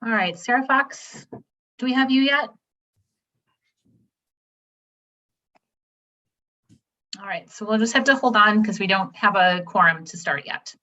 All right, Sarah Fox, do we have you yet? All right, so we'll just have to hold on because we don't have a quorum to start yet.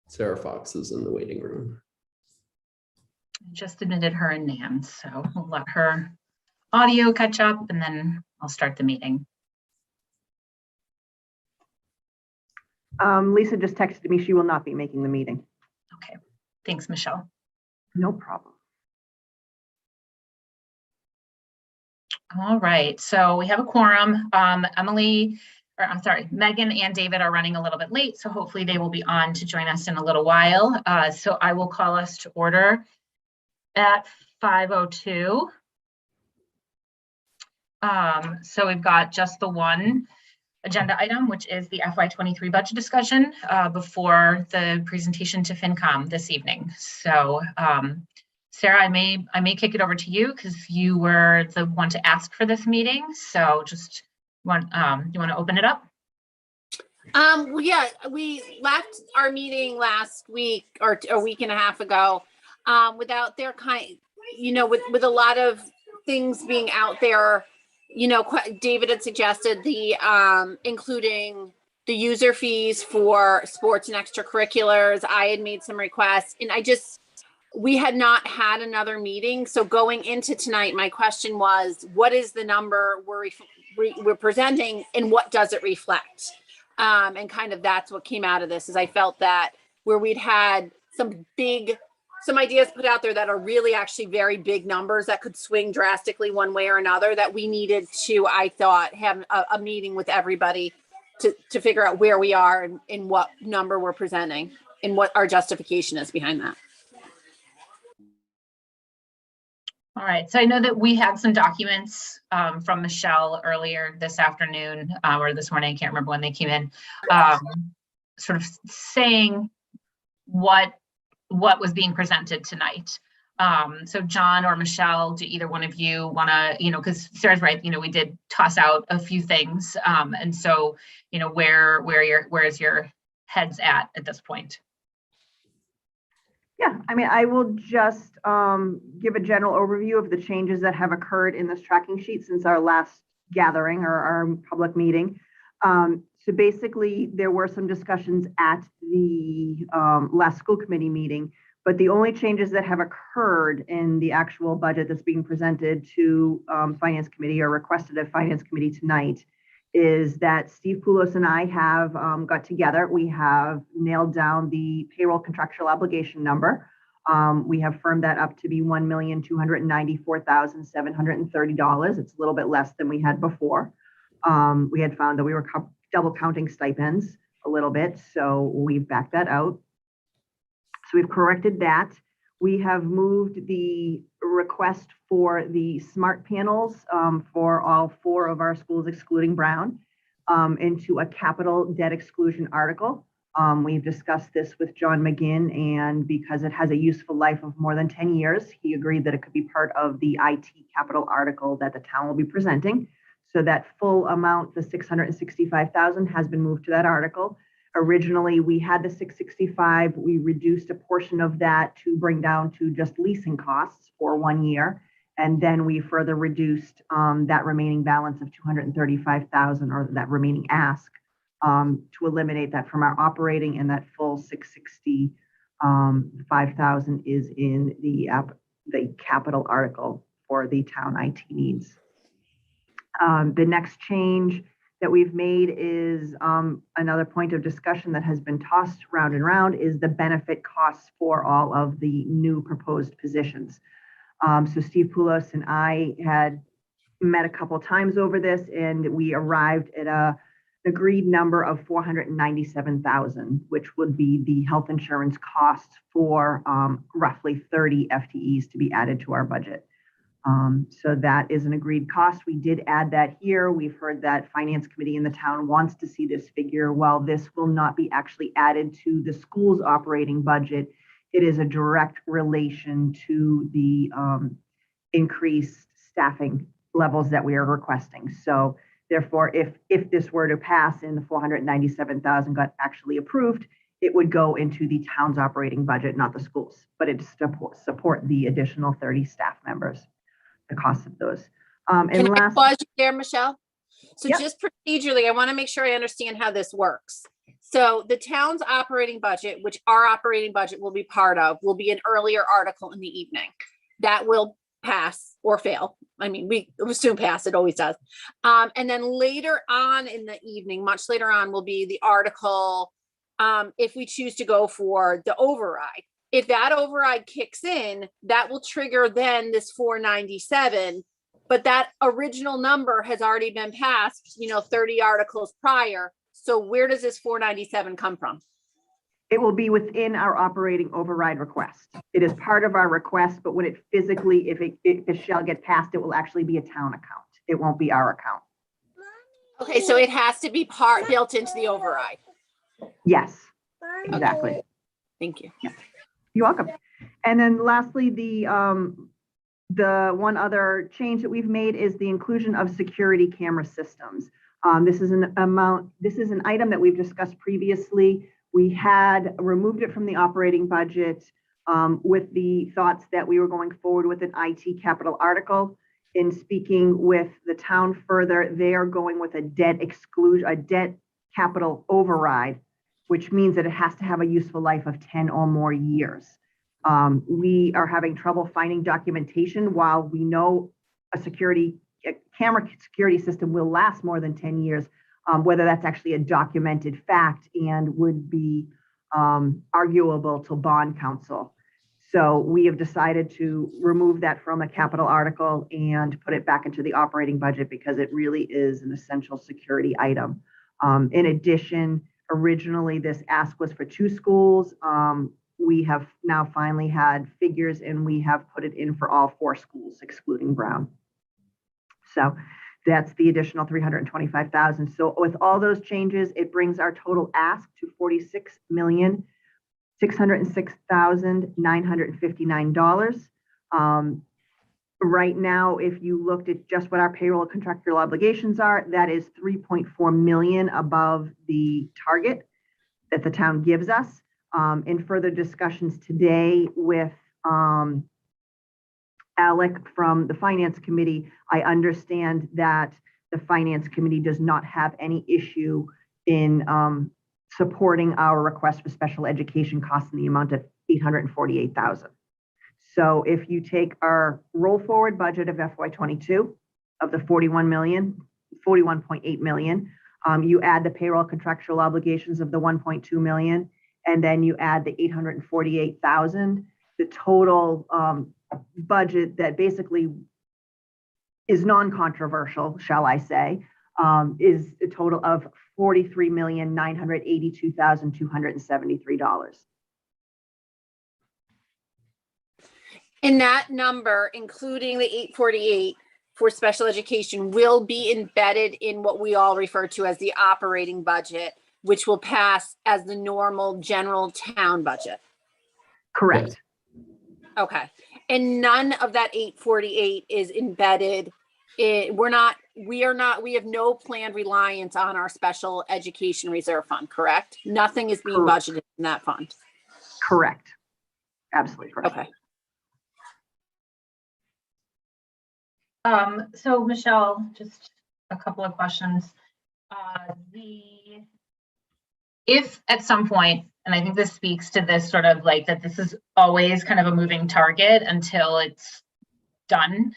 Sarah Fox is in the waiting room. Just admitted her and Nan, so we'll let her audio catch up and then I'll start the meeting. Lisa just texted me she will not be making the meeting. Okay, thanks, Michelle. No problem. All right, so we have a quorum. Megan and David are running a little bit late, so hopefully they will be on to join us in a little while. So I will call us to order at 5:02. So we've got just the one agenda item, which is the FY23 budget discussion before the presentation to FinCom this evening. So Sarah, I may kick it over to you because you were the one to ask for this meeting. So just you want to open it up? Well, yeah, we left our meeting last week or a week and a half ago without their with a lot of things being out there. David had suggested the including the user fees for sports and extracurriculars. I had made some requests, and we had not had another meeting. So going into tonight, my question was, what is the number we're presenting and what does it reflect? And kind of that's what came out of this, is I felt that where we'd had some ideas put out there that are really actually very big numbers that could swing drastically one way or another, that we needed to, I thought, have a meeting with everybody to figure out where we are and what number we're presenting and what our justification is behind that. All right, so I know that we had some documents from Michelle earlier this afternoon or this morning, I can't remember when they came in, sort of saying what was being presented tonight. So John or Michelle, do either one of you want to, because Sarah's right, we did toss out a few things. And so, where is your heads at this point? Yeah, I will just give a general overview of the changes that have occurred in this tracking sheet since our last gathering or our public meeting. So basically, there were some discussions at the last school committee meeting, but the only changes that have occurred in the actual budget that's being presented to Finance Committee or requested at Finance Committee tonight is that Steve Poulos and I have got together. We have nailed down the payroll contractual obligation number. We have firmed that up to be $1,294,730. It's a little bit less than we had before. We had found that we were double counting stipends a little bit, so we've backed that out. So we've corrected that. We have moved the request for the smart panels for all 4 of our schools, excluding Brown, into a capital debt exclusion article. We've discussed this with John McGinn, and because it has a useful life of more than 10 years, he agreed that it could be part of the IT capital article that the town will be presenting. So that full amount, the $665,000, has been moved to that article. Originally, we had the $665. We reduced a portion of that to bring down to just leasing costs for 1 year. And then we further reduced that remaining balance of $235,000, or that remaining ask, to eliminate that from our operating, and that full $665,000 is in the capital article for the town IT needs. The next change that we've made is another point of discussion that has been tossed round and round, is the benefit costs for all of the new proposed positions. So Steve Poulos and I had met a couple of times over this, and we arrived at an agreed number of $497,000, which would be the health insurance costs for roughly 30 FTEs to be added to our budget. So that is an agreed cost. We did add that here. We've heard that Finance Committee in the town wants to see this figure. While this will not be actually added to the school's operating budget, it is a direct relation to the increased staffing levels that we are requesting. So therefore, if this were to pass and the 497,000 got actually approved, it would go into the town's operating budget, not the schools, but it support the additional 30 staff members, the cost of those. And Can I last, pause you there, Michelle? So Yep. just procedurally, I want to make sure I understand how this works. So the town's operating budget, which our operating budget will be part of, will be an earlier article in the evening. That will pass or fail. I mean, we assume pass, it always does. And then later on in the evening, much later on, will be the article, if we choose to go for the override. If that override kicks in, that will trigger then this 497, but that original number has already been passed, 30 articles prior. So where does this 497 come from? it will be within our operating override request. It is part of our request, but when it physically, if it shall get passed, it will actually be a town account. It won't be our account. Okay, so it has to be built into the override. Yes, exactly. Thank you. You're welcome. And then lastly, the one other change that we've made is the inclusion of security camera systems. This is an item that we've discussed previously. We had removed it from the operating budget with the thoughts that we were going forward with an IT capital article. In speaking with the town further, they are going with a debt capital override, which means that it has to have a useful life of 10 or more years. We are having trouble finding documentation. While we know a camera security system will last more than 10 years, whether that's actually a documented fact and would be arguable to bond counsel. So we have decided to remove that from a capital article and put it back into the operating budget because it really is an essential security item. In addition, originally this ask was for 2 schools. We have now finally had figures and we have put it in for all 4 schools, excluding Brown. So that's the additional 325,000. So with all those changes, it brings our total ask to $46,606,959. Right now, if you looked at just what our payroll contractual obligations are, that is 3.4 million above the target that the town gives us. In further discussions today with Alec from the Finance Committee, I understand that the Finance Committee does not have any issue in supporting our request for special education costs in the amount of $848,000. So if you take our roll forward budget of FY22 of the 41.8 million, you add the payroll contractual obligations of the 1.2 million, and then you add the 848,000, the total budget that basically is non-controversial, shall I say, is a total of $43,982,273. And that number, including the 848 for special education, will be embedded in what we all refer to as the operating budget, which will pass as the normal general town budget. Correct. Okay. And none of that 848 is embedded. We have no planned reliance on our special education reserve fund, correct? Nothing is being Correct. budgeted in that fund. Correct. Absolutely correct. Okay. So Michelle, just a couple of questions. If at some point, and I think this speaks to this sort of like that this is always kind of a moving target until it's done.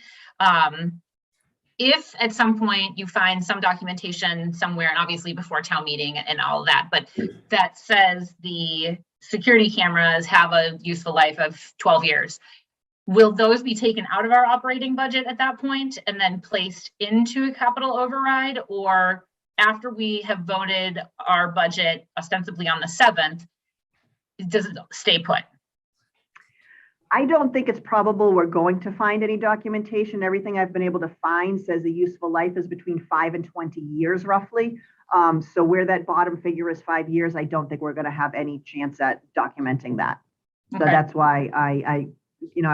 If at some point you find some documentation somewhere, and obviously before town meeting and all of that, but that says the security cameras have a useful life of 12 years, will those be taken out of our operating budget at that point and then placed into a capital override? Or after we have voted our budget ostensibly on the 7th, does it stay put? I don't think it's probable we're going to find any documentation. Everything I've been able to find says the useful life is between 5 and 20 years roughly. So where that bottom figure is 5 years, I don't think we're going to have any chance at documenting that. So Okay. that's why I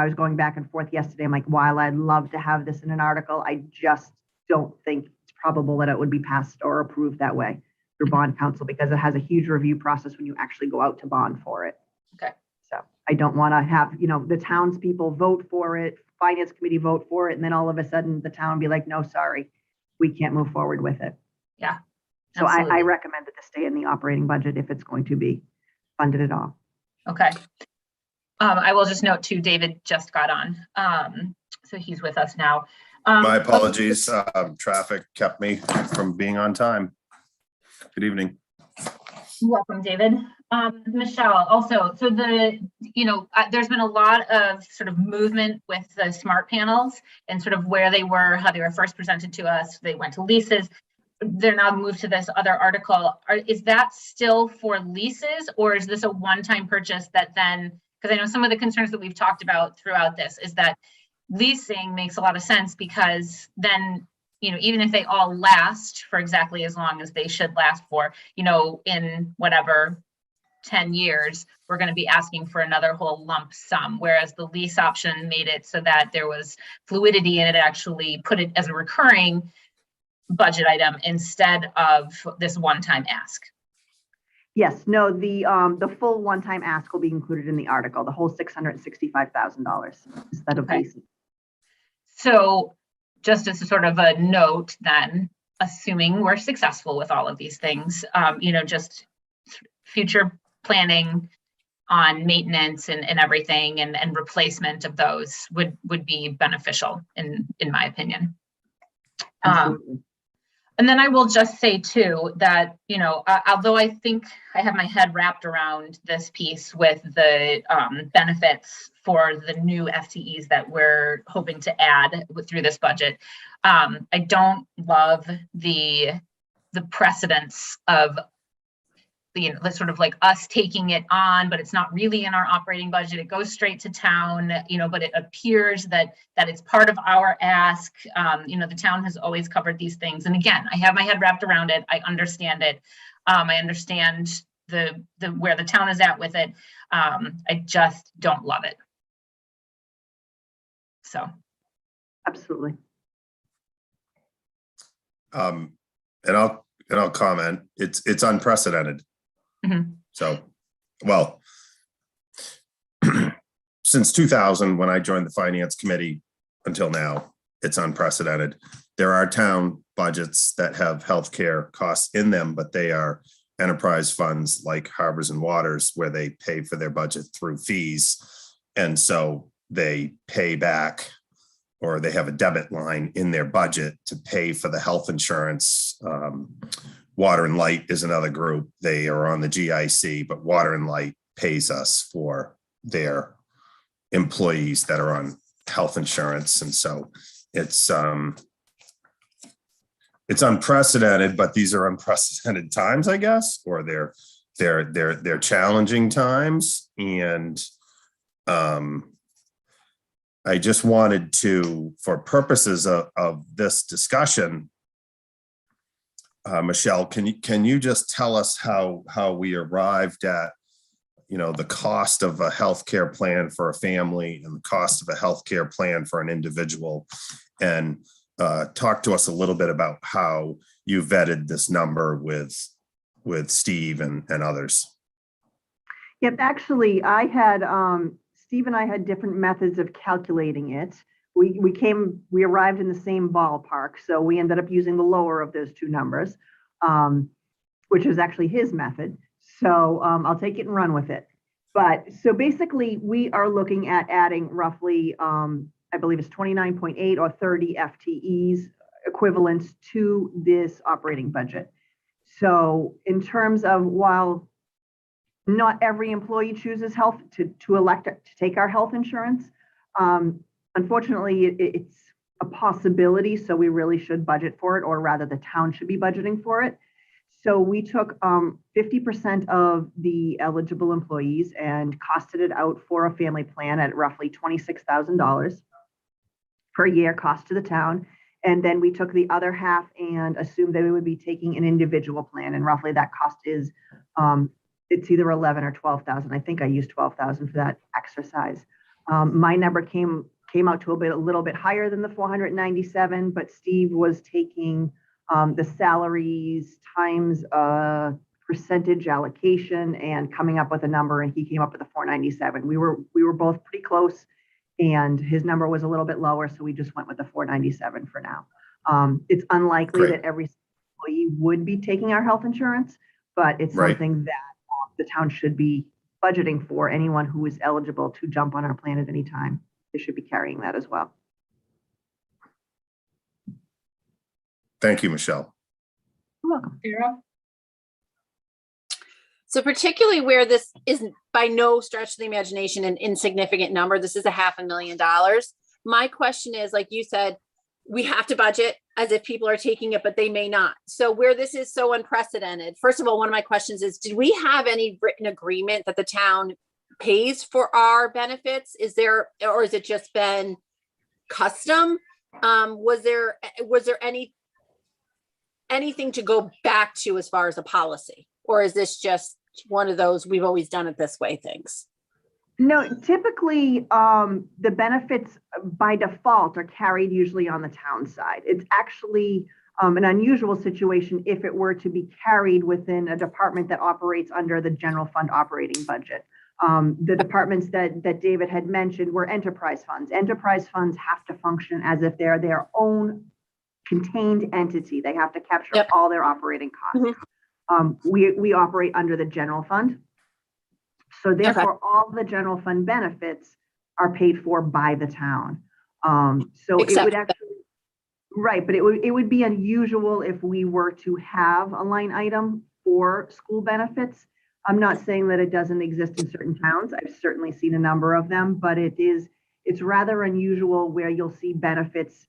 was going back and forth yesterday. I'm like, while I'd love to have this in an article, I just don't think it's probable that it would be passed or approved that way through bond council, because it has a huge review process when you actually go out to bond for it. Okay. So I don't want to have, the townspeople vote for it, finance committee vote for it, and then all of a sudden the town be like, no, sorry, we can't move forward with it. Yeah. So I Absolutely. recommend that this stay in the operating budget if it's going to be funded at all. Okay. I will just note too, David just got on. So he's with us now. My apologies. Traffic kept me from being on time. Good evening. Welcome, David. Michelle, also, so there's been a lot of sort of movement with the smart panels and sort of where they were, how they were first presented to us. They went to leases. They're now moved to this other article. Is that still for leases, or is this a one-time purchase that then, because I know some of the concerns that we've talked about throughout this is that leasing makes a lot of sense, because then, even if they all last for exactly as long as they should last for, in whatever 10 years, we're going to be asking for another whole lump sum. Whereas the lease option made it so that there was fluidity, and it actually put it as a recurring budget item instead of this one-time ask. Yes, no, the full one-time ask will be included in the article, the whole $665,000 instead of Okay. leasing. So just as a sort of a note then, assuming we're successful with all of these things, just future planning on maintenance and everything and replacement of those would be beneficial in my opinion. Absolutely. And then I will just say too that, although I think I have my head wrapped around this piece with the benefits for the new FTEs that we're hoping to add through this budget, I don't love the precedence of the sort of like us taking it on, but it's not really in our operating budget. It goes straight to town, but it appears that it's part of our ask. The town has always covered these things. And again, I have my head wrapped around it. I understand it. I understand the where the town is at with it. I just don't love it. So. Absolutely. And I'll comment. It's unprecedented. Mhm. So, well, since 2000, when I joined the finance committee until now, it's unprecedented. There are town budgets that have healthcare costs in them, but they are enterprise funds like Harbors and Waters, where they pay for their budget through fees. And so they pay back, or they have a debit line in their budget to pay for the health insurance. Water and Light is another group. They are on the GIC, but Water and Light pays us for their employees that are on health insurance. And so it's unprecedented, but these are unprecedented times, I guess, or they're challenging times. And I just wanted to, for purposes of this discussion, Michelle, can you just tell us how we arrived at, the cost of a healthcare plan for a family and the cost of a healthcare plan for an individual, and talk to us a little bit about how you vetted this number with Steve and others. Yep, actually, I had Steve and I had different methods of calculating it. We arrived in the same ballpark, so we ended up using the lower of those two numbers, which is actually his method. So I'll take it and run with it. But so basically, we are looking at adding roughly, I believe it's 29.8 or 30 FTEs equivalent to this operating budget. So in terms of, while not every employee chooses health to elect to take our health insurance, unfortunately, it's a possibility, so we really should budget for it, or rather the town should be budgeting for it. So we took 50% of the eligible employees and costed it out for a family plan at roughly $26,000 per year cost to the town. And then we took the other half and assumed that we would be taking an individual plan, and roughly that cost is it's either 11 or 12,000. I think I used 12,000 for that exercise. My number came out to a little bit higher than the 497, but Steve was taking the salaries times percentage allocation and coming up with a number, and he came up with a 497. We were both pretty close, and his number was a little bit lower, so we just went with the 497 for now. It's unlikely Great. that every employee would be taking our health insurance, but it's Right. something that the town should be budgeting for. Anyone who is eligible to jump on our plan at any time, they should be carrying that as well. Thank you, Michelle. You're welcome. Vera? So particularly where this isn't by no stretch of the imagination an insignificant number, this is $500,000. My question is, like you said, we have to budget as if people are taking it, but they may not. So where this is so unprecedented, first of all, one of my questions is, did we have any written agreement that the town pays for our benefits? Is there, or has it just been custom? Was there anything to go back to as far as a policy? Or is this just one of those, we've always done it this way things? No, typically, the benefits by default are carried usually on the town side. It's actually an unusual situation if it were to be carried within a department that operates under the general fund operating budget. The departments that David had mentioned were enterprise funds. Enterprise funds have to function as if they're their own contained entity. They have to capture Yep. all their operating costs. We operate under the general fund. So therefore, all the general fund benefits are paid for by the town. So it Except would actually, right, but it would be unusual if we were to have a line item for school benefits. I'm not saying that it doesn't exist in certain towns. I've certainly seen a number of them, but it's rather unusual where you'll see benefits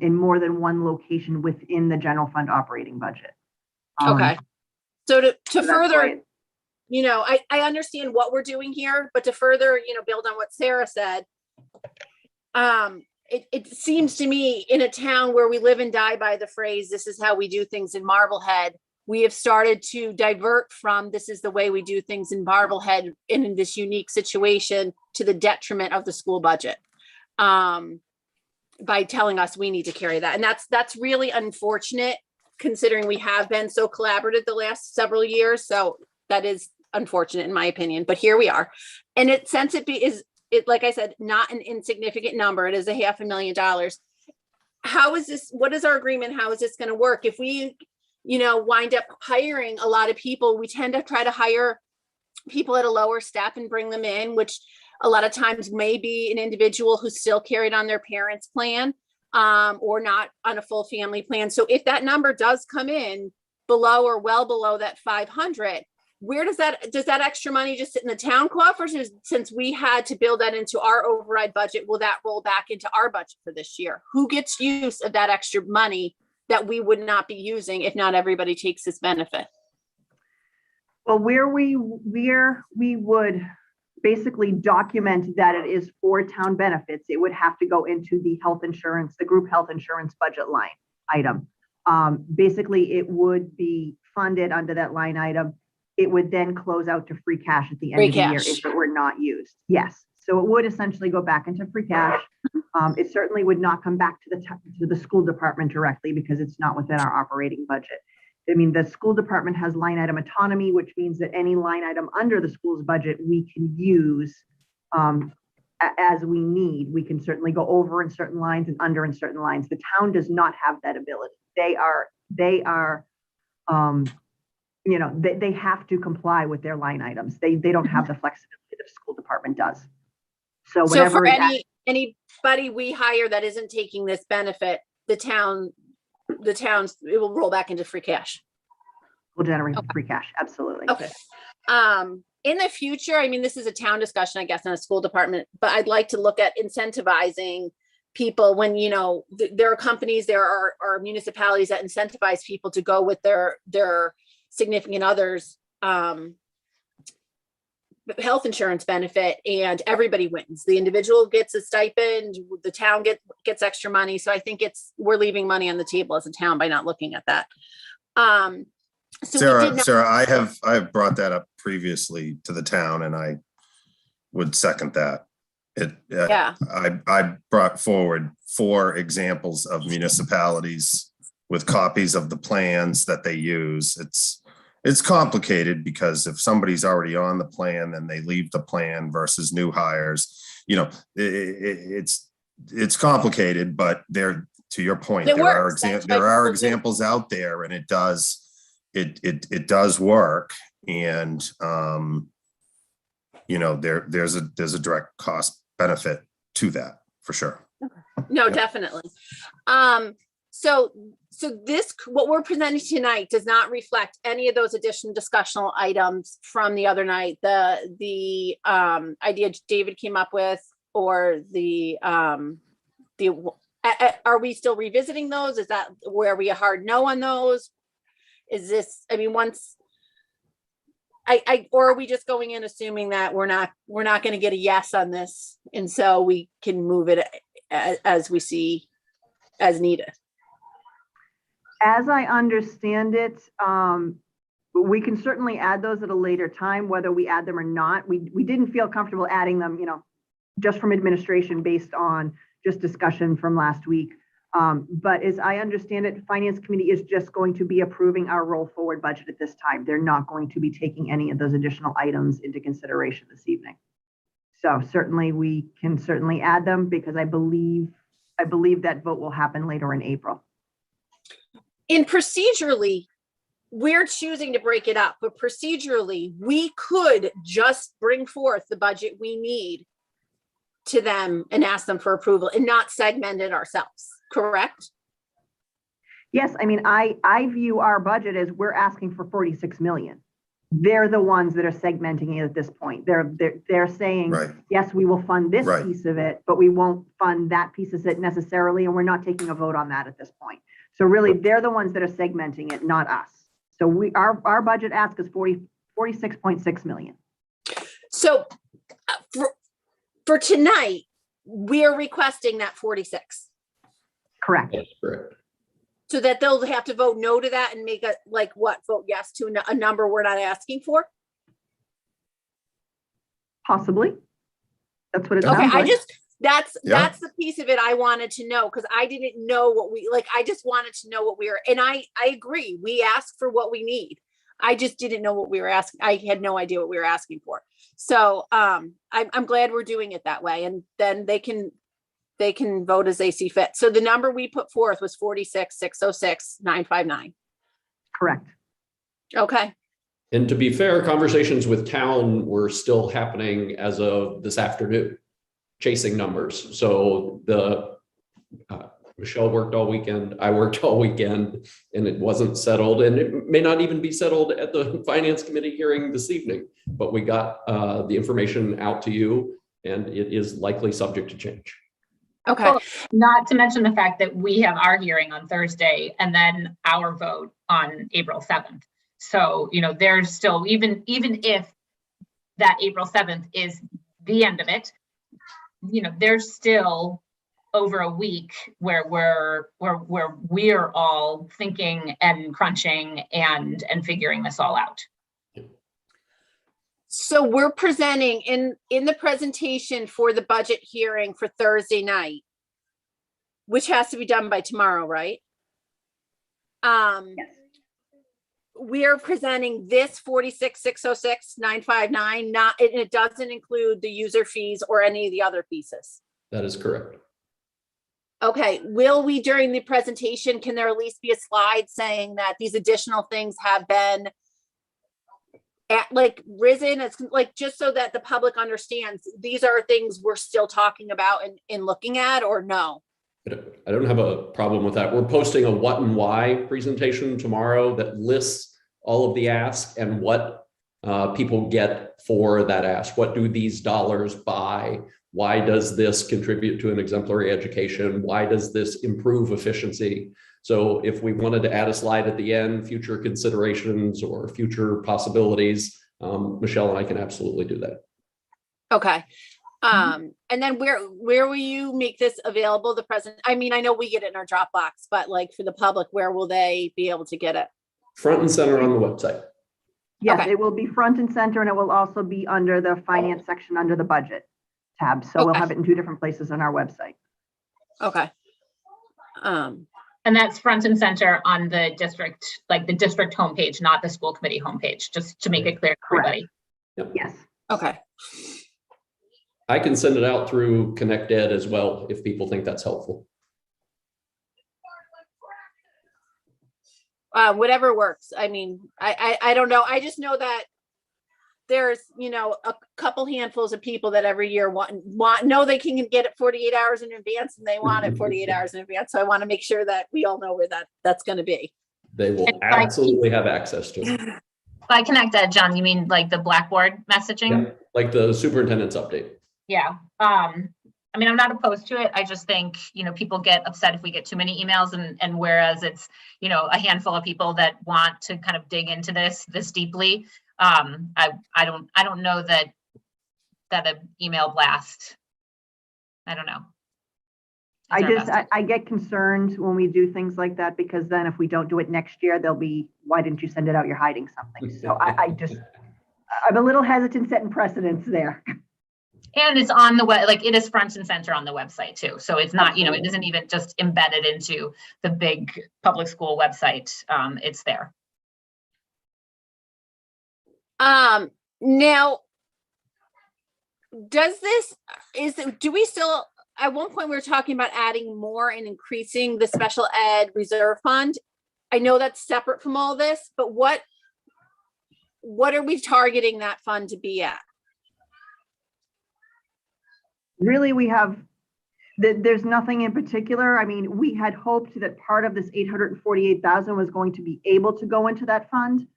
in more than one location within the general fund operating budget. Okay. So to so that's further, why you know, I understand what we're doing here, but to further, you know, build on what Sarah said, it seems to me in a town where we live and die by the phrase, this is how we do things in Marblehead, we have started to divert from this is the way we do things in Marblehead in this unique situation to the detriment of the school budget. By telling us we need to carry that. And that's really unfortunate considering we have been so collaborative the last several years. So that is unfortunate in my opinion, but here we are. And since it is, like I said, not an insignificant number, it is $500,000. How is this, what is our agreement? How is this going to work? If we, you know, wind up hiring a lot of people, we tend to try to hire people at a lower step and bring them in, which a lot of times may be an individual who's still carried on their parents' plan or not on a full family plan. So if that number does come in below or well below that 500, where does that extra money just sit in the town coffers? Since we had to build that into our override budget, will that roll back into our budget for this year? Who gets use of that extra money that we would not be using if not everybody takes this benefit? Well, where we would basically document that it is for town benefits, it would have to go into the health insurance, the group health insurance budget line item. Basically, it would be funded under that line item. It would then close out to free cash at the end of the year if it were not used. Yes. So it would essentially go back into free cash. It certainly would not come back to the school department directly because it's not within our operating budget. I mean, the school department has line item autonomy, which means that any line item under the school's budget we can use as we need. We can certainly go over in certain lines and under in certain lines. The town does not have that ability. They have to comply with their line items. They don't have the flexibility that the school department does. So for anybody we hire that isn't taking this benefit, the town's, it will roll back into free cash. Will generate free cash. Absolutely. Okay. In the future, I mean, this is a town discussion, I guess, in a school department, but I'd like to look at incentivizing people when, you know, there are companies, there are municipalities that incentivize people to go with their significant others health insurance benefit, and everybody wins. The individual gets a stipend, the town gets extra money. So I think we're leaving money on the table as a town by not looking at that. So Sarah, I have brought that up previously to the town, and I would second that. Yeah. I brought forward 4 examples of municipalities with copies of the plans that they use. It's complicated because if somebody's already on the plan, then they leave the plan versus new hires. You know, it's complicated, but to your point, there are examples out there, and it does work. And you know, there's a direct cost benefit to that for sure. No, definitely. So this, what we're presenting tonight does not reflect any of those additional discussional items from the other night, the idea David came up with, or are we still revisiting those? Is that where we a hard no on those? Is this, I mean, once or are we just going in assuming that we're not going to get a yes on this, and so we can move it as we see as needed? As I understand it, we can certainly add those at a later time, whether we add them or not. We didn't feel comfortable adding them, you know, just from administration based on just discussion from last week. But as I understand it, Finance Committee is just going to be approving our roll forward budget at this time. They're not going to be taking any of those additional items into consideration this evening. So certainly we can certainly add them, because I believe that vote will happen later in April. And procedurally, we're choosing to break it up, but procedurally, we could just bring forth the budget we need to them and ask them for approval and not segment it ourselves, correct? Yes, I mean, I view our budget as we're asking for 46 million. They're the ones that are segmenting it at this point. They're saying, Right. Yes, we will fund this Right. piece of it, but we won't fund that piece of it necessarily, and we're not taking a vote on that at this point. So really, they're the ones that are segmenting it, not us. So our budget ask is 46.6 million. So for tonight, we're requesting that 46. Correct. That's correct. So that they'll have to vote no to that and make a, like, what, vote yes to a number we're not asking for? Possibly. That's what it Okay, sounds like. that's Yeah. the piece of it I wanted to know, because I didn't know what I just wanted to know what we were, and I agree, we ask for what we need. I just didn't know what we were asking. I had no idea what we were asking for. So I'm glad we're doing it that way, and then they can vote as they see fit. So the number we put forth was 46,606,959. Correct. Okay. And to be fair, conversations with town were still happening as of this afternoon, chasing numbers. So Michelle worked all weekend, I worked all weekend, and it wasn't settled, and it may not even be settled at the Finance Committee hearing this evening, but we got the information out to you, and it is likely subject to change. Okay. Well, not to mention the fact that we have our hearing on Thursday and then our vote on April 7th. So, you know, there's still, even if that April 7th is the end of it, you know, there's still over a week where we're all thinking and crunching and figuring this all out. So we're presenting in the presentation for the budget hearing for Thursday night, which has to be done by tomorrow, right? Yes. We are presenting this 46,606,959, it doesn't include the user fees or any of the other pieces. That is correct. Okay, will we, during the presentation, can there at least be a slide saying that these additional things have been risen, it's like, just so that the public understands these are things we're still talking about and looking at, or no? I don't have a problem with that. We're posting a what and why presentation tomorrow that lists all of the asks and what people get for that ask. What do these dollars buy? Why does this contribute to an exemplary education? Why does this improve efficiency? So if we wanted to add a slide at the end, future considerations or future possibilities, Michelle and I can absolutely do that. Okay. And then where will you make this available? The present, I mean, I know we get it in our Dropbox, but like for the public, where will they be able to get it? Front and center on the website. Yes, Okay. it will be front and center, and it will also be under the finance section under the budget tab. So we'll Okay. have it in 2 different places on our website. Okay. And that's front and center on the district, like the district homepage, not the school committee homepage, just to make it clear to everybody. Yes. Okay. I can send it out through Connect Ed as well, if people think that's helpful. Whatever works. I mean, I don't know. I just know that there's, you know, a couple handfuls of people that every year know they can get it 48 hours in advance, and they want it 48 hours in advance. So I want to make sure that we all know where that's going to be. They will absolutely have access to it. By Connect Ed, John, you mean like the Blackboard messaging? Yeah, like the superintendent's update. Yeah. I mean, I'm not opposed to it. I just think, you know, people get upset if we get too many emails, and whereas it's, you know, a handful of people that want to kind of dig into this deeply. I don't know that an email blast. I don't know. I get concerned when we do things like that, because then if we don't do it next year, they'll be, why didn't you send it out? You're hiding something. So I'm a little hesitant setting precedents there. And it's on the web, like it is front and center on the website too. So it's not, you know, it isn't even just embedded into the big public school website. It's there. Now, do we still, at one point we were talking about adding more and increasing the special ed reserve fund. I know that's separate from all this, but what are we targeting that fund to be at? Really, there's nothing in particular. I mean, we had hoped that part of this 848,000 was going to be able to go into that fund.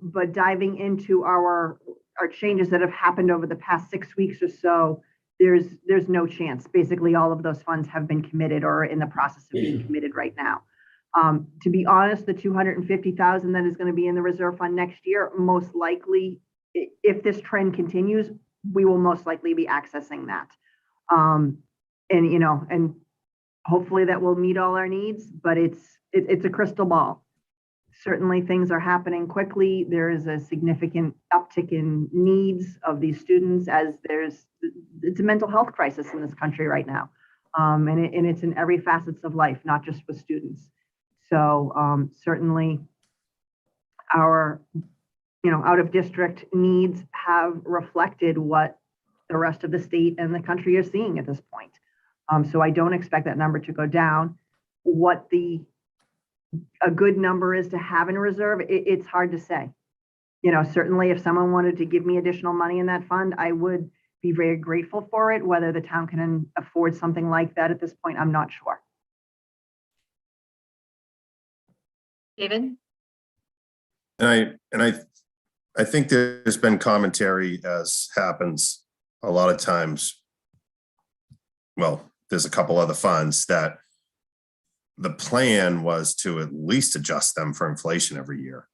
But diving into our changes that have happened over the past 6 weeks or so, there's no chance. Basically, all of those funds have been committed or are in the process of being committed right now. To be honest, the 250,000 that is going to be in the reserve fund next year, most likely, if this trend continues, we will most likely be accessing that. And, you know, and hopefully that will meet all our needs, but it's a crystal ball. Certainly things are happening quickly. There is a significant uptick in needs of these students, as it's a mental health crisis in this country right now. And it's in every facets of life, not just with students. So certainly our, you know, out of district needs have reflected what the rest of the state and the country are seeing at this point. So I don't expect that number to go down. What a good number is to have in reserve, it's hard to say. You know, certainly if someone wanted to give me additional money in that fund, I would be very grateful for it. Whether the town can afford something like that at this point, I'm not sure. David? And I think there's been commentary, as happens a lot of times. Well, there's a couple other funds that the plan was to at least adjust them for inflation every year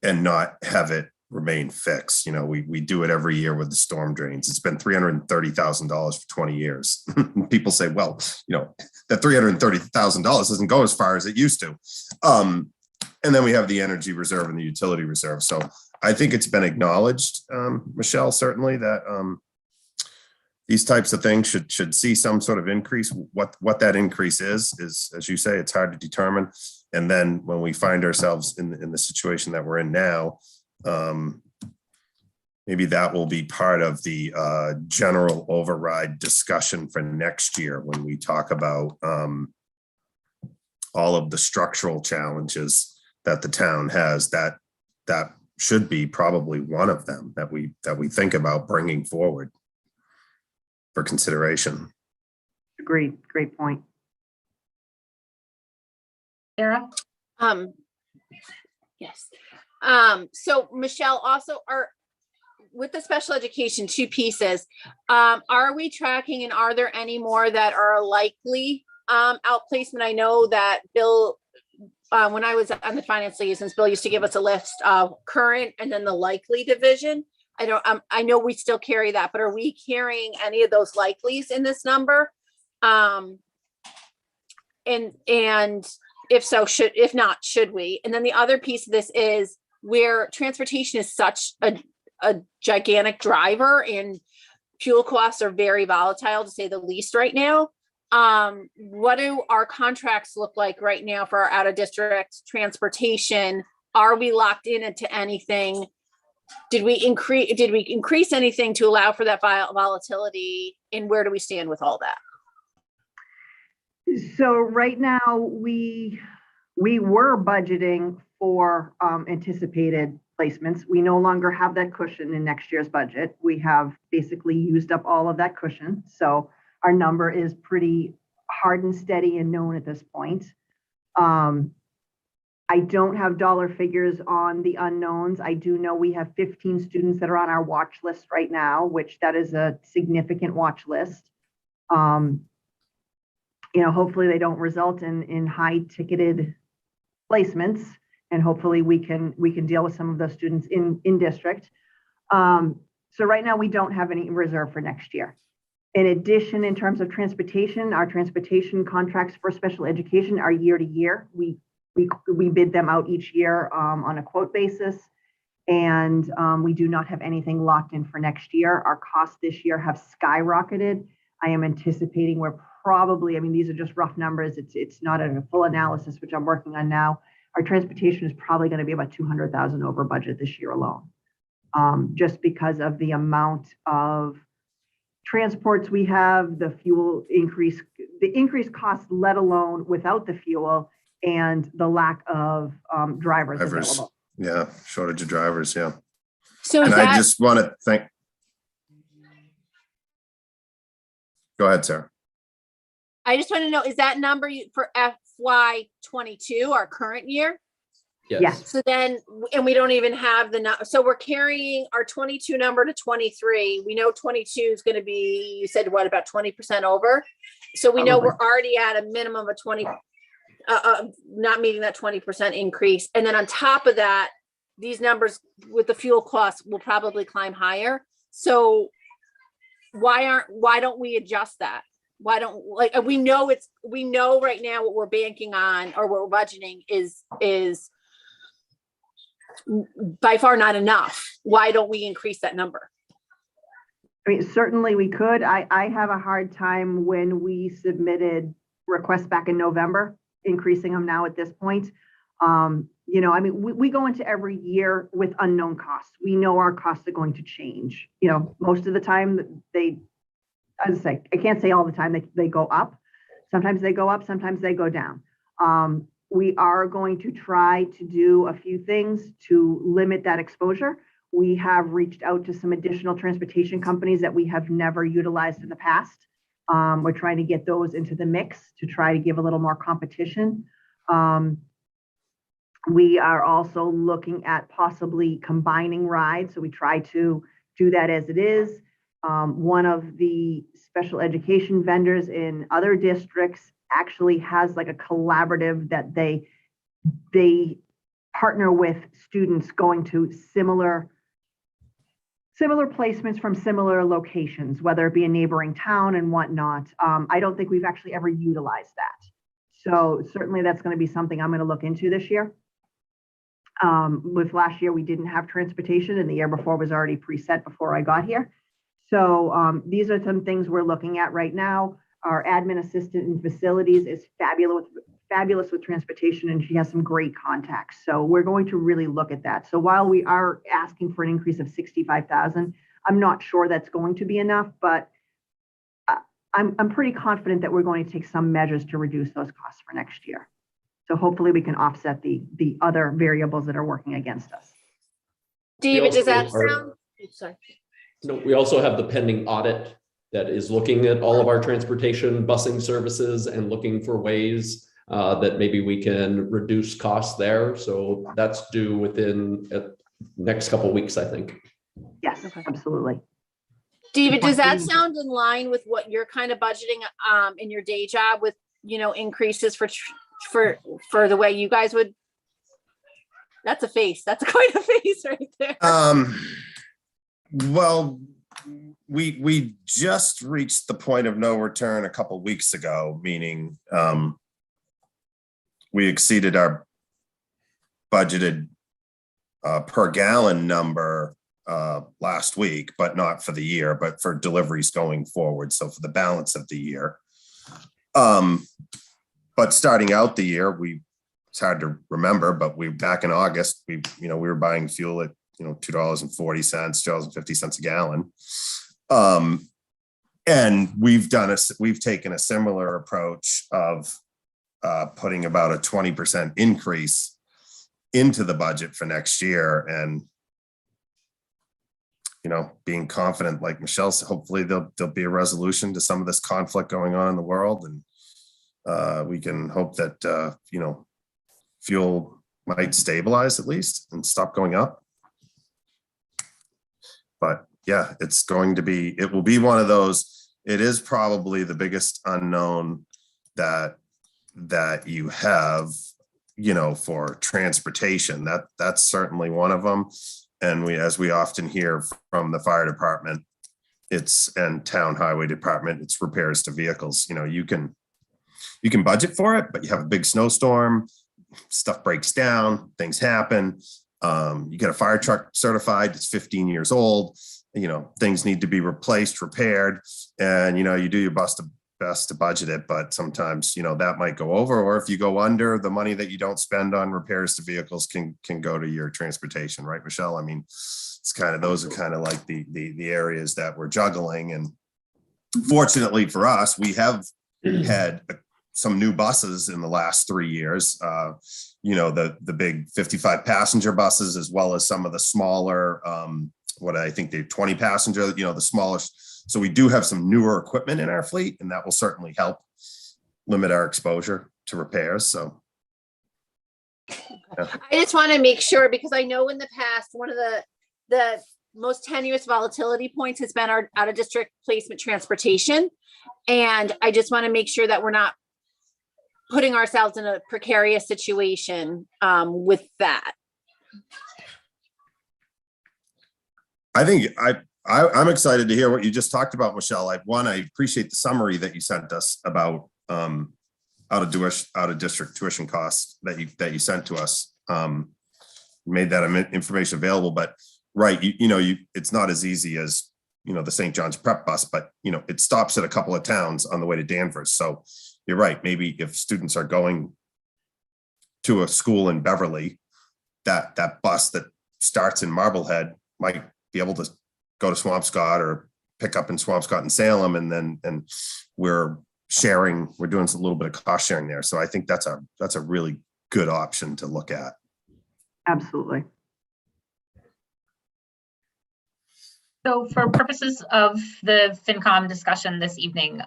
and not have it remain fixed. You know, we do it every year with the storm drains. It's been $330,000 for 20 years. People say, well, you know, that $330,000 doesn't go as far as it used to. And then we have the energy reserve and the utility reserve. So I think it's been acknowledged, Michelle, certainly that these types of things should see some sort of increase. What that increase is, as you say, it's hard to determine. And then when we find ourselves in the situation that we're in now, maybe that will be part of the general override discussion for next year when we talk about all of the structural challenges that the town has. That should be probably one of them that we think about bringing forward for consideration. Agreed. Great point. Sarah? Yes. So Michelle, also with the special education, 2 pieces, are we tracking, and are there any more that are likely outplacement. I know that Bill, when I was on the finance liaisons, Bill used to give us a list of current and then the likely division. I know we still carry that, but are we carrying any of those likelies in this number? And if so, if not, should we? And then the other piece of this is where transportation is such a gigantic driver and fuel costs are very volatile to say the least right now. What do our contracts look like right now for our out of district transportation? Are we locked into anything? Did we increase anything to allow for that volatility? And where do we stand with all that? So right now, we were budgeting for anticipated placements. We no longer have that cushion in next year's budget. We have basically used up all of that cushion. So our number is pretty hard and steady and known at this point. I don't have dollar figures on the unknowns. I do know we have 15 students that are on our watch list right now, which that is a significant watch list. Hopefully they don't result in high ticketed placements, and hopefully we can deal with some of those students in district. So right now we don't have any reserve for next year. In addition, in terms of transportation, our transportation contracts for special education are year to year. We bid them out each year on a quote basis, and we do not have anything locked in for next year. Our costs this year have skyrocketed. I am anticipating we're probably, these are just rough numbers. It's not a full analysis, which I'm working on now. Our transportation is probably going to be about 200,000 over budget this year alone, just because of the amount of transports we have, the fuel increase, the increased cost, let alone without the fuel, and the lack of drivers available. Yeah, shortage of drivers, yeah. So And I just want to thank. Go ahead, Sarah. I just want to know, is that number for FY22, our current year? Yes. So then, and we don't even have so we're carrying our 22 number to 23. We know 22 is going to be, you said what, about 20% over? So we know we're already at a minimum of 20, not meeting that 20% increase. And then on top of that, these numbers with the fuel costs will probably climb higher. So why don't we adjust that? Why don't, we know right now what we're banking on or what we're budgeting is by far not enough. Why don't we increase that number? Certainly we could. I have a hard time when we submitted requests back in November, increasing them now at this point. We go into every year with unknown costs. We know our costs are going to change. Most of the time I can't say all the time they go up. Sometimes they go up, sometimes they go down. We are going to try to do a few things to limit that exposure. We have reached out to some additional transportation companies that we have never utilized in the past. We're trying to get those into the mix to try to give a little more competition. We are also looking at possibly combining rides. So we try to do that as it is. One of the special education vendors in other districts actually has like a collaborative that they partner with students going to similar placements from similar locations, whether it be a neighboring town and whatnot. I don't think we've actually ever utilized that. So certainly that's going to be something I'm going to look into this year. With last year, we didn't have transportation, and the year before was already preset before I got here. So these are some things we're looking at right now. Our admin assistant in facilities is fabulous with transportation, and she has some great contacts. So we're going to really look at that. So while we are asking for an increase of 65,000, I'm not sure that's going to be enough, but I'm pretty confident that we're going to take some measures to reduce those costs for next year. So hopefully we can offset the other variables that are working against us. David, does that also sound? Sorry. No, we also have the pending audit that is looking at all of our transportation busing services and looking for ways that maybe we can reduce costs there. So that's due within next couple of weeks, I think. Yes, absolutely. David, does that sound in line with what you're kind of budgeting in your day job with increases for the way you guys would. That's a face. That's quite a face right there. Well, we just reached the point of no return a couple weeks ago, meaning we exceeded our budgeted per gallon number last week, but not for the year, but for deliveries going forward. So for the balance of the year. But starting out the year, it's hard to remember, but back in August, we were buying fuel at $2.40, $2.50 a gallon. And we've taken a similar approach of putting about a 20% increase into the budget for next year, and being confident, like Michelle said, hopefully there'll be a resolution to some of this conflict going on in the world, and we can hope that fuel might stabilize at least and stop going up. But yeah, it will be one of those. It is probably the biggest unknown that you have, for transportation. That's certainly one of them. And as we often hear from the fire department, and town highway department, it's repairs to vehicles. You can budget for it, but you have a big snowstorm, stuff breaks down, things happen. You get a fire truck certified, it's 15 years old, things need to be replaced, repaired, and you do your best to budget it, but sometimes that might go over, or if you go under, the money that you don't spend on repairs to vehicles can go to your transportation, right, Michelle? I mean, those are kind of like the areas that we're juggling. And fortunately for us, we have had some new buses in the last 3 years, the big 55 passenger buses, as well as some of the smaller, what I think they're 20 passenger, the smallest. So we do have some newer equipment in our fleet, and that will certainly help limit our exposure to repairs. So I just want to make sure, because I know in the past, one of the most tenuous volatility points has been our out of district placement transportation. And I just want to make sure that we're not putting ourselves in a precarious situation with that. I think I'm excited to hear what you just talked about, Michelle. I appreciate the summary that you sent us about out of district tuition costs that you sent to us. Made that information available, but right, it's not as easy as the St. John's prep bus, but it stops at a couple of towns on the way to Danvers. So you're right. Maybe if students are going to a school in Beverly, that bus that starts in Marblehead might be able to go to Swampscott or pick up in Swampscott and Salem, and we're doing a little bit of cost sharing there. So I think that's a really good option to look at. Absolutely. So for purposes of the FinCom discussion this evening,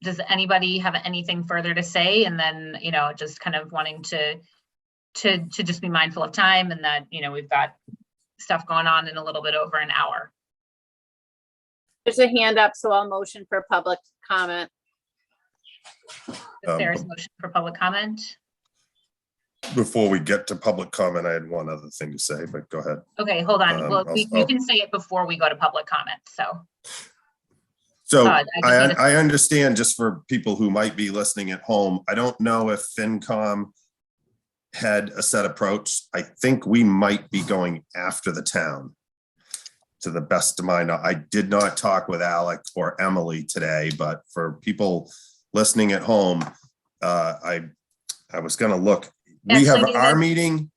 does anybody have anything further to say? And then, just kind of wanting to just be mindful of time, and that, we've got stuff going on in a little bit over an hour. There's a hand up, so I'll motion for public comment. Sarah's motion for public comment. Before we get to public comment, I had one other thing to say, but go ahead. Okay, hold on. Well, you can say it before we go to public comment. So I I understand, just for people who might be listening at home, I don't know if FinCom had a set approach. I think we might be going after the town, to the best of my knowledge. I did not talk with Alec or Emily today, but for people listening at home, I was going to look. We have our meeting.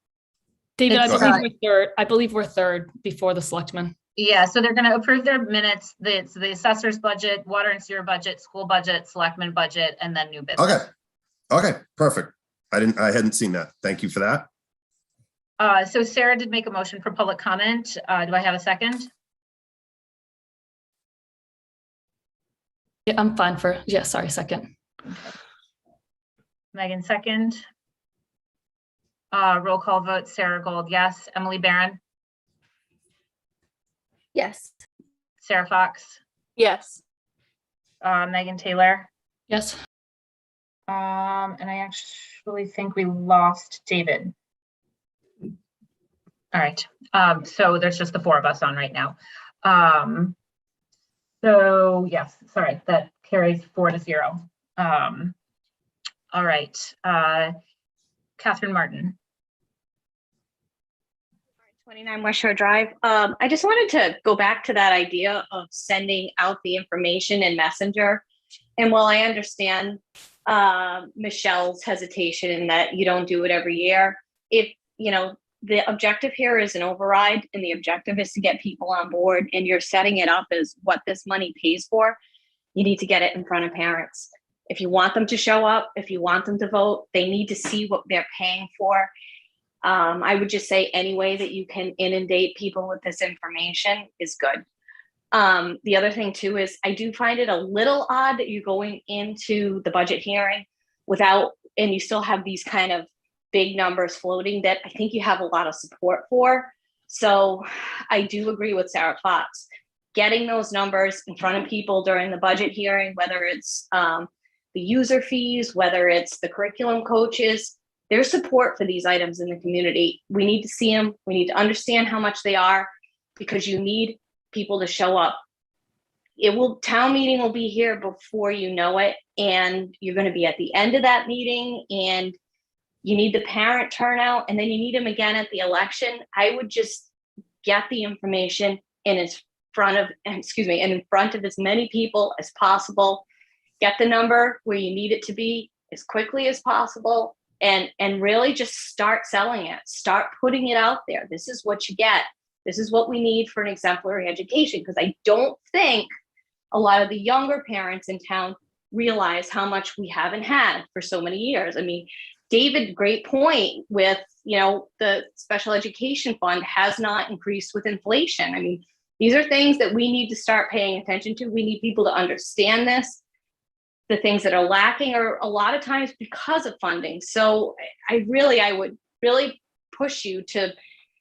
David, It's I believe we're third before the selectmen. Yeah, so they're going to approve their minutes. It's the assessor's budget, water and sewer budget, school budget, selectman budget, and then new business. Okay, perfect. I hadn't seen that. Thank you for that. So Sarah did make a motion for public comment. Do I have a second? Yeah, I'm fine for, second. Megan, second. Roll call vote, Sarah Gold, yes. Emily Barron, Yes. Sarah Fox, Yes. Megan Taylor, Yes. And I actually think we lost David. All right, so there's just the four of us on right now. So yes, sorry, that carries 4-0. All right, Catherine Martin. 29 West Shore Drive. I just wanted to go back to that idea of sending out the information in Messenger. And while I understand Michelle's hesitation that you don't do it every year, if, you know, the objective here is an override and the objective is to get people on board and you're setting it up as what this money pays for, you need to get it in front of parents. If you want them to show up, if you want them to vote, they need to see what they're paying for. I would just say any way that you can inundate people with this information is good. The other thing too is I do find it a little odd that you're going into the budget hearing without, and you still have these kind of big numbers floating that I think you have a lot of support for. So I do agree with Sarah Fox. Getting those numbers in front of people during the budget hearing, whether it's the user fees, whether it's the curriculum coaches, there's support for these items in the community. We need to see them. We need to understand how much they are because you need people to show up. Town meeting will be here before you know it. And you're going to be at the end of that meeting and you need the parent turnout and then you need them again at the election. I would just get the information in front of as many people as possible. Get the number where you need it to be as quickly as possible. And really just start selling it, start putting it out there. This is what you get. This is what we need for an exemplary education. Because I don't think a lot of the younger parents in town realize how much we haven't had for so many years. I mean, David, great point with, you know, the special education fund has not increased with inflation. I mean, these are things that we need to start paying attention to. We need people to understand this. The things that are lacking are a lot of times because of funding. So I would really push you to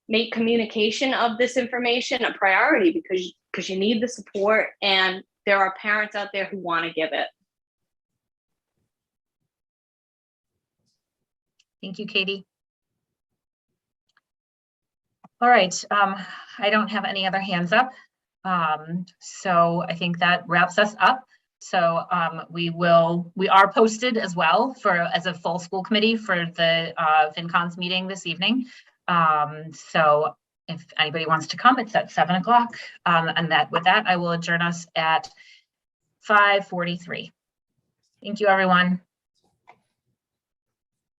make communication of this information a priority because you need the support and there are parents out there who want to give it. Thank you, Katie. All right, I don't have any other hands up. So I think that wraps us up. So we are posted as well as a full school committee for the FinCons meeting this evening. So if anybody wants to come, it's at 7 o'clock. And with that, I will adjourn us at 5:43. Thank you, everyone.